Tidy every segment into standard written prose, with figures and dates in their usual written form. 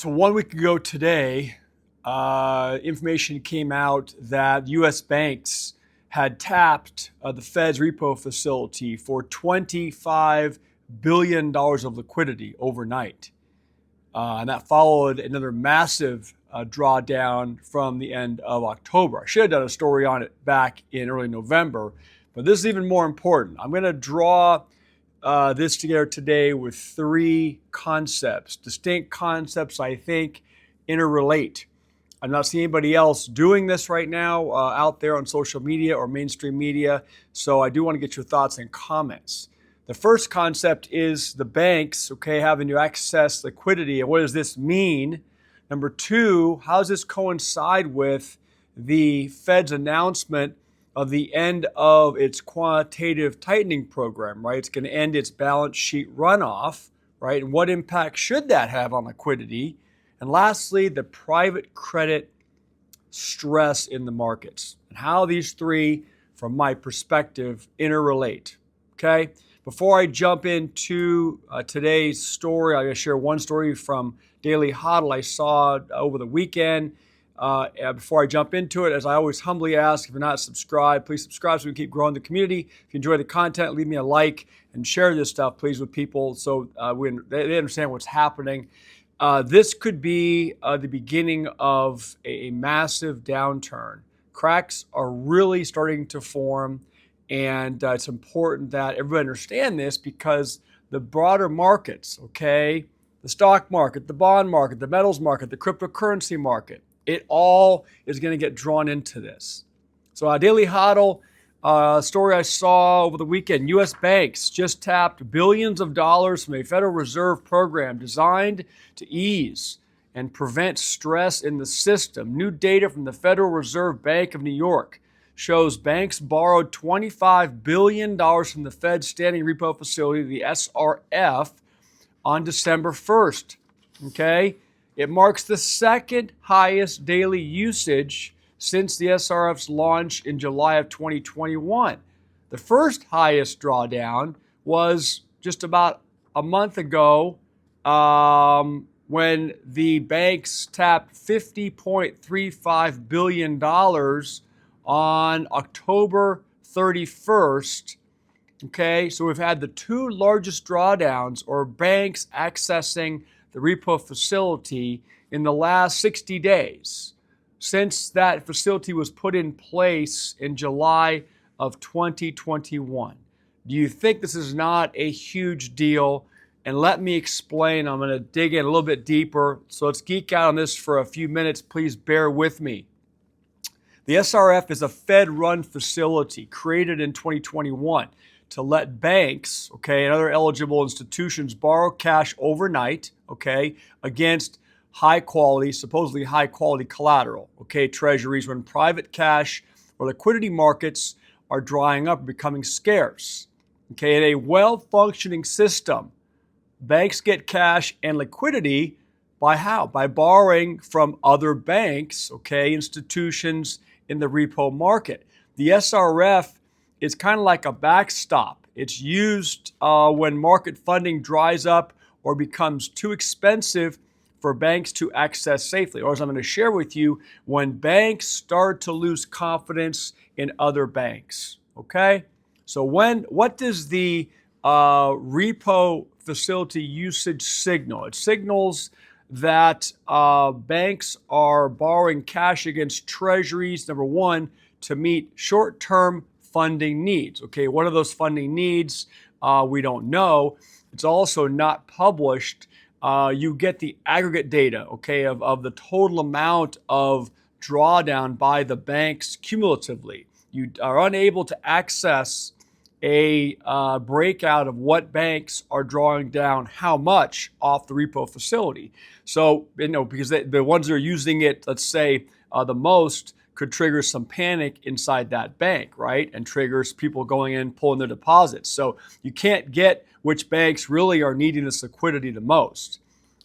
So 1 week ago today, information came out that U.S. banks had tapped the Fed's repo facility for $25 billion of liquidity overnight. And that followed another massive drawdown from the end of October. I should have done a story on it back in early November, but this is even more important. I'm going to draw this together today with three concepts, distinct concepts I think interrelate. I'm not seeing anybody else doing this right now out there on social media or mainstream media, so I do want to get your thoughts and comments. The first concept is the banks, having to access liquidity, and what does this mean? Number two, how does this coincide with the Fed's announcement of the end of its quantitative tightening program, right? It's going to end its balance sheet runoff, right? And what impact should that have on liquidity? And lastly, the private credit stress in the markets and how these three, from my perspective, interrelate, okay? Before I jump into today's story, I'm going to share one story from Daily Hodl I saw over the weekend. Before I jump into it, as I always humbly ask, if you're not subscribed, please subscribe so we can keep growing the community. If you enjoy the content, leave me a like and share this stuff, please, with people so they understand what's happening. This could be the beginning of a massive downturn. Cracks are really starting to form, and it's important that everybody understand this because the broader markets, the stock market, the bond market, the metals market, the cryptocurrency market, it all is going to get drawn into this. So Daily Hodl, story I saw over the weekend, U.S. banks just tapped billions of dollars from a Federal Reserve program designed to ease and prevent stress in the system. New data from the Federal Reserve Bank of New York shows banks borrowed $25 billion from the Fed's standing repo facility, the SRF, on December 1st. It marks the second highest daily usage since the SRF's launch in July of 2021. The first highest drawdown was just about a month ago when the banks tapped $50.35 billion on October 31st. So we've had the two largest drawdowns or banks accessing the repo facility in the last 60 days since that facility was put in place in July of 2021. Do you think this is not a huge deal? And let me explain. I'm going to dig in a little bit deeper. So let's geek out on this for a few minutes. Please bear with me. The SRF is a Fed-run facility created in 2021 to let banks, and other eligible institutions borrow cash overnight, against supposedly high quality collateral, treasuries, when private cash or liquidity markets are drying up and becoming scarce. In a well-functioning system, banks get cash and liquidity by how? By borrowing from other banks, institutions in the repo market. The SRF is kind of like a backstop. It's used when market funding dries up or becomes too expensive for banks to access safely. Or as I'm going to share with you, when banks start to lose confidence in other banks. So what does the repo facility usage signal? It signals that banks are borrowing cash against treasuries, number one, to meet short-term funding needs. What are those funding needs? We don't know. It's also not published. You get the aggregate data, of the total amount of drawdown by the banks cumulatively. You are unable to access a breakout of what banks are drawing down how much off the repo facility. So, because the ones that are using it, let's say, the most, could trigger some panic inside that bank, right? And triggers people going in, pulling their deposits. So you can't get which banks really are needing this liquidity the most.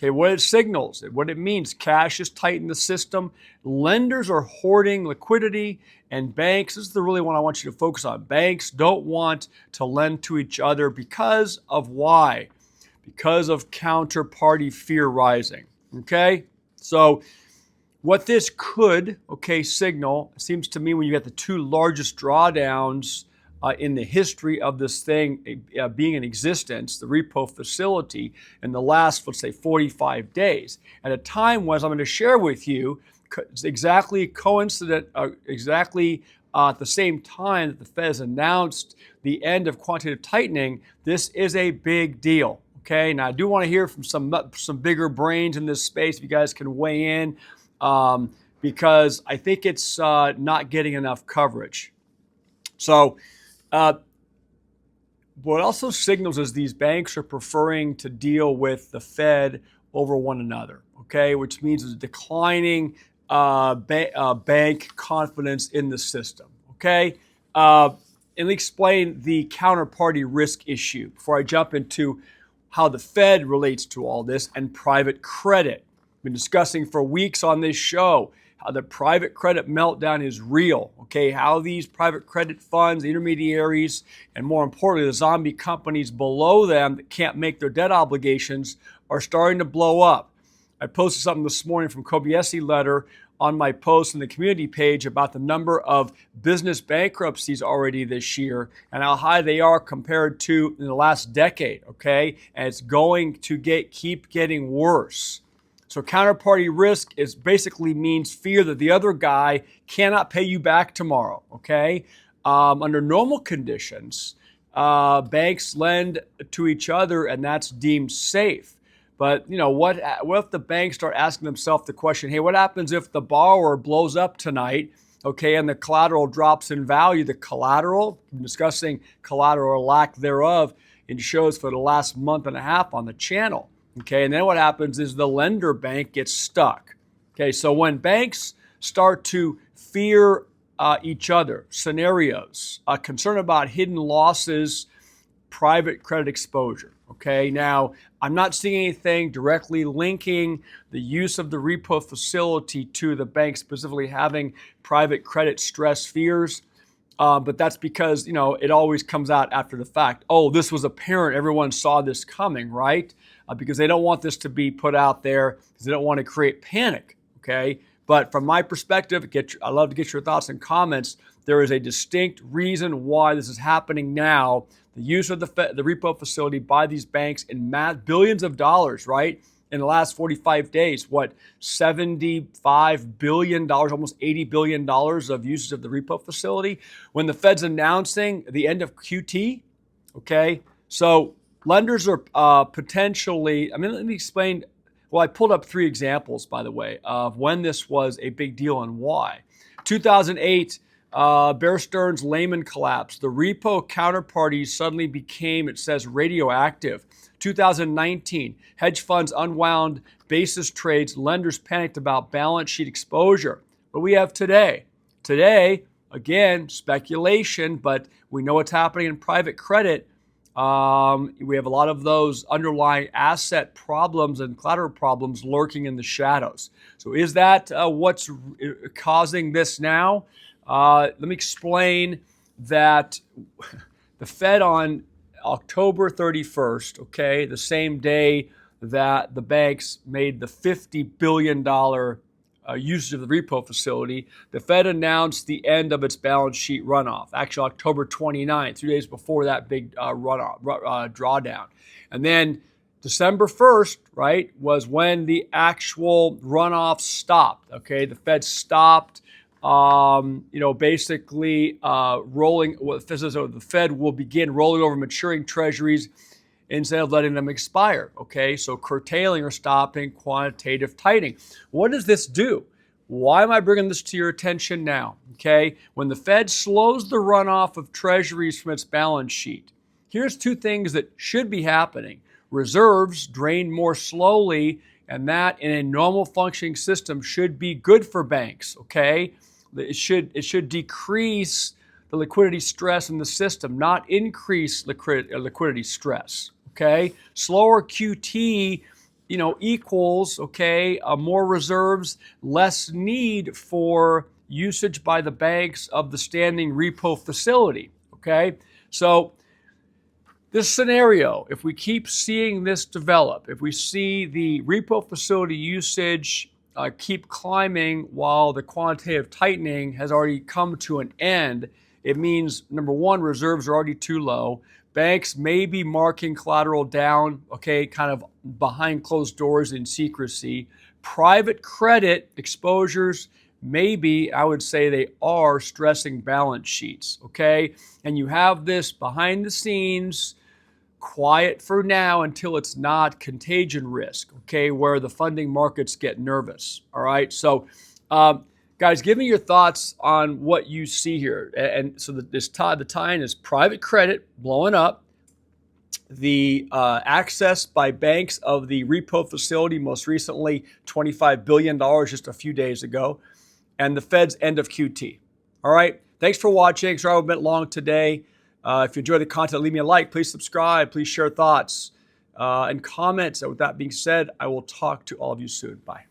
What it signals, what it means, cash is tight in the system. Lenders are hoarding liquidity, and banks, this is the really one I want you to focus on. Banks don't want to lend to each other because of why? Because of counterparty fear rising. Okay, so what this could, signal, seems to me when you get the two largest drawdowns in the history of this thing being in existence, the repo facility, in the last, let's say, 45 days, at a time when, as I'm going to share with you, exactly coincident, at the same time that the Fed has announced the end of quantitative tightening, this is a big deal. Okay, now I do want to hear from some bigger brains in this space. If you guys can weigh in, because I think it's not getting enough coverage. So, what also signals is these banks are preferring to deal with the Fed over one another. Okay, which means there's declining bank confidence in the system. Okay, and let me explain the counterparty risk issue before I jump into how the Fed relates to all this and private credit. Been discussing for weeks on this show how the private credit meltdown is real, okay? How these private credit funds, the intermediaries, and more importantly, the zombie companies below them that can't make their debt obligations are starting to blow up. I posted something this morning from Kobayashi letter on my post in the community page about the number of business bankruptcies already this year and how high they are compared to in the last decade, okay? And it's going to keep getting worse. So counterparty risk is basically means fear that the other guy cannot pay you back tomorrow, okay? Under normal conditions, banks lend to each other and that's deemed safe. But what if the banks start asking themselves the question, hey, what happens if the borrower blows up tonight, okay, and the collateral drops in value? The collateral, I'm discussing collateral or lack thereof in shows for the last month and a half on the channel, okay? And then what happens is the lender bank gets stuck, okay? So when banks start to fear each other, scenarios, concern about hidden losses, private credit exposure. Okay, now I'm not seeing anything directly linking the use of the repo facility to the bank specifically having private credit stress fears, but that's because it always comes out after the fact. Oh, this was apparent. Everyone saw this coming, right? Because they don't want this to be put out there because they don't want to create panic. Okay, but from my perspective, I love to get your thoughts and comments. There is a distinct reason why this is happening now. The use of the repo facility by these banks in billions of dollars, right? In the last 45 days, $75 billion, almost $80 billion of uses of the repo facility. When the Fed's announcing the end of QT, okay? So lenders are potentially, let me explain. Well, I pulled up 3 examples, by the way, of when this was a big deal and why. 2008, Bear Stearns Lehman collapse. The repo counterparties suddenly became, it says, radioactive. 2019, hedge funds unwound basis trades. Lenders panicked about balance sheet exposure. What we have today? Today, again, speculation, but we know what's happening in private credit. We have a lot of those underlying asset problems and collateral problems lurking in the shadows. So is that what's causing this now? Let me explain that the Fed on October 31st, okay, the same day that the banks made the $50 billion usage of the repo facility, the Fed announced the end of its balance sheet runoff. Actually, October 29th, 3 days before that big drawdown. And then December 1st, right, was when the actual runoff stopped, okay? The Fed stopped basically rolling. The Fed will begin rolling over maturing treasuries instead of letting them expire. Okay, so curtailing or stopping quantitative tightening. What does this do? Why am I bringing this to your attention now? Okay, when the Fed slows the runoff of treasuries from its balance sheet, here's 2 things that should be happening. Reserves drain more slowly, and that in a normal functioning system should be good for banks. Okay. It should decrease the liquidity stress in the system, not increase liquidity stress. Okay, slower QT, equals more reserves, less need for usage by the banks of the standing repo facility. Okay, so This scenario, if we keep seeing this develop, if we see the repo facility usage keep climbing while the quantitative tightening has already come to an end, it means, number one, reserves are already too low. Banks may be marking collateral down, okay, kind of behind closed doors in secrecy. Private credit exposures, maybe I would say they are stressing balance sheets, okay? And you have this behind the scenes, quiet for now until it's not contagion risk, okay, where the funding markets get nervous, all right? So, guys, give me your thoughts on what you see here. And so the tie-in is private credit blowing up, the access by banks of the repo facility, most recently $25 billion just a few days ago, and the Fed's end of QT. All right, thanks for watching. Sorry I went long today. If you enjoy the content, leave me a like. Please subscribe. Please share thoughts and comments. And with that being said, I will talk to all of you soon. Bye.